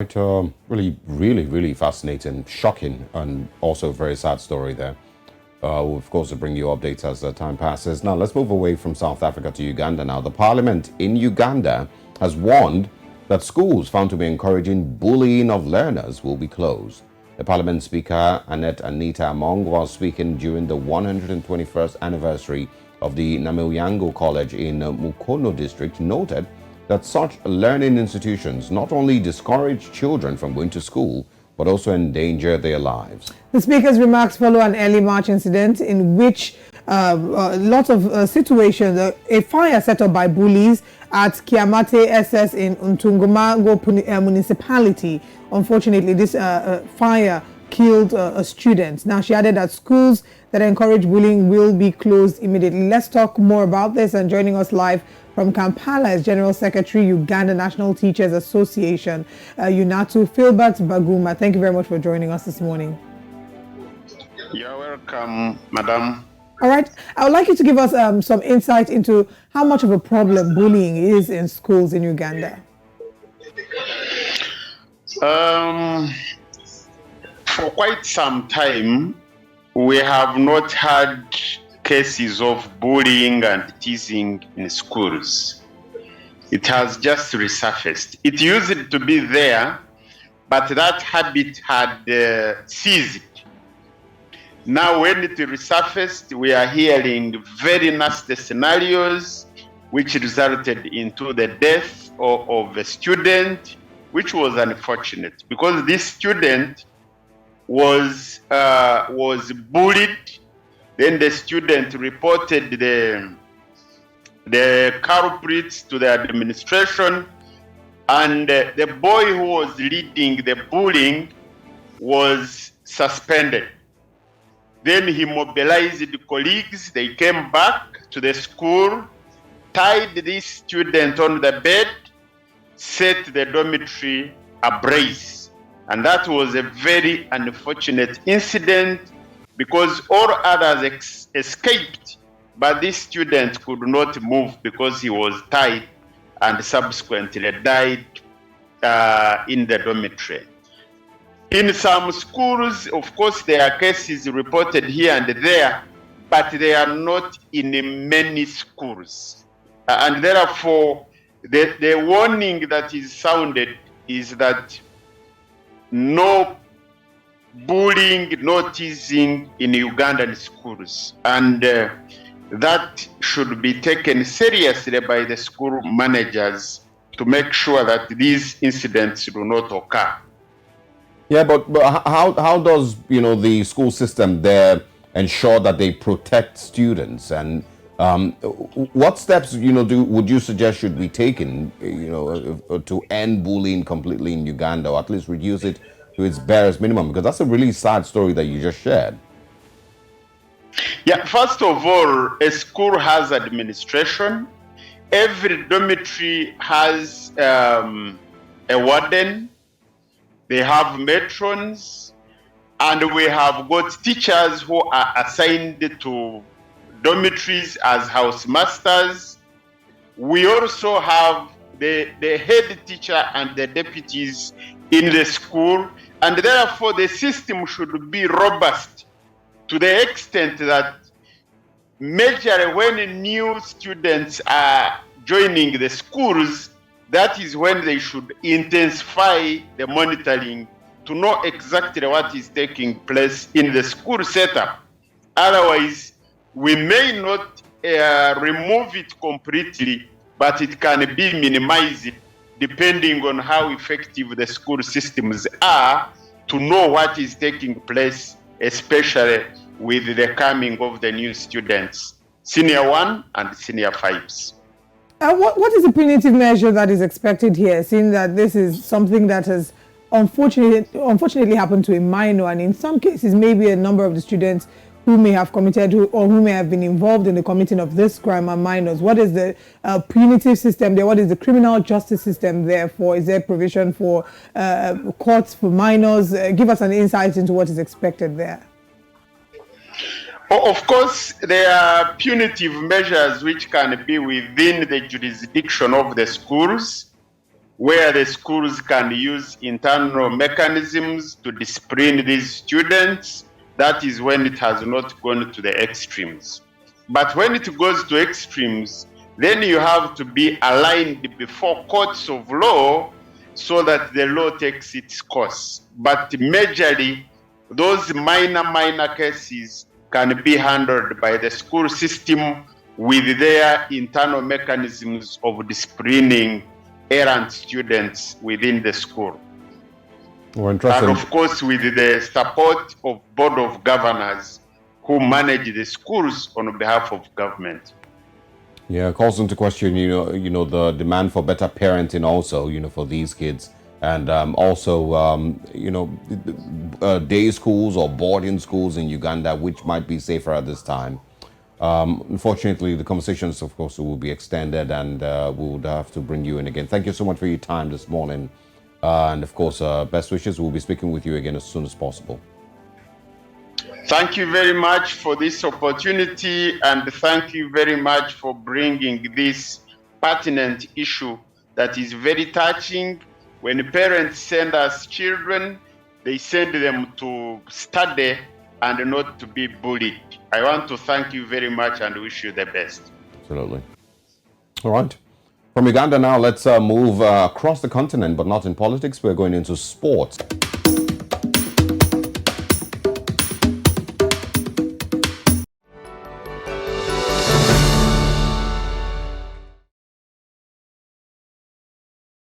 Really fascinating, shocking, and also very sad story there. We'll, of course, bring you updates as time passes. Now, let's move away from South Africa to Uganda now. The parliament in Uganda has warned that schools found to be encouraging bullying of learners will be closed. The parliament speaker, Anita, among was speaking during the 121st anniversary of the Namilyango College in Mukono District, noted that such learning institutions not only discourage children from going to school, but also endanger their lives. The Speaker's remarks follow an early March incident in which lots of situations, a fire set up by bullies at Kiamate SS in Untungumago municipality. Unfortunately, this fire killed a student. Now, she added that schools that encourage bullying will be closed immediately. Let's talk more about this, and joining us live from Kampala is General Secretary, Uganda National Teachers Association, UNATU, Philbert Baguma. Thank you very much for joining us this morning. You're welcome, madam. All right. I would like you to give us some insight into how much of a problem bullying is in schools in Uganda. For quite some time, we have not had cases of bullying and teasing in schools. It has just resurfaced. It used to be there, but that habit had ceased. Now when it resurfaced, we are hearing very nasty scenarios which resulted into the death of a student, which was unfortunate because this student was bullied. Then the student reported the culprits to the administration, and the boy who was leading the bullying was suspended. Then he mobilized the colleagues. They came back to the school, tied this student on the bed, set the dormitory ablaze. And that was a very unfortunate incident, because all others escaped, but this student could not move because he was tied and subsequently died in the dormitory. In some schools, of course, there are cases reported here and there, but they are not in many schools. And therefore, the warning that is sounded is that no bullying, no teasing in Ugandan schools, and that should be taken seriously by the school managers to make sure that these incidents do not occur. Yeah, but how does the school system there ensure that they protect students, and what steps would you suggest should be taken to end bullying completely in Uganda, or at least reduce it to its barest minimum? Because that's a really sad story that you just shared. Yeah, first of all, a school has administration. Every dormitory has a warden. They have matrons, and we have got teachers who are assigned to dormitories as housemasters. We also have the head teacher and the deputies in the school, and therefore the system should be robust to the extent that majorly when new students are joining the schools, that is when they should intensify the monitoring to know exactly what is taking place in the school setup. Otherwise, we may not remove it completely, but it can be minimized depending on how effective the school systems are to know what is taking place, especially with the coming of the new students, Senior 1 and Senior 5s. What is the punitive measure that is expected here, seeing that this is something that has unfortunately happened to a minor, and in some cases maybe a number of the students who may have committed or who may have been involved in the committing of this crime are minors? What is the punitive system there? What is the criminal justice system there for? Is there provision for courts for minors? Give us an insight into what is expected there. Of course, there are punitive measures which can be within the jurisdiction of the schools. where the schools can use internal mechanisms to discipline these students. That is when it has not gone to the extremes. But when it goes to extremes, then you have to be aligned before courts of law so that the law takes its course. But majorly, those minor cases can be handled by the school system with their internal mechanisms of disciplining errant students within the school. Well, interesting. And of course, with the support of Board of Governors who manage the schools on behalf of government. Yeah, it calls into question, the demand for better parenting also, for these kids. And also, day schools or boarding schools in Uganda, which might be safer at this time. Unfortunately, the conversations, of course, will be extended, and we would have to bring you in again. Thank you so much for your time this morning. And of course, best wishes. We'll be speaking with you again as soon as possible. Thank you very much for this opportunity, and thank you very much for bringing this pertinent issue that is very touching. When parents send us children, they send them to study and not to be bullied. I want to thank you very much and wish you the best. Absolutely. All right. From Uganda now, let's move across the continent, but not in politics. We're going into sports.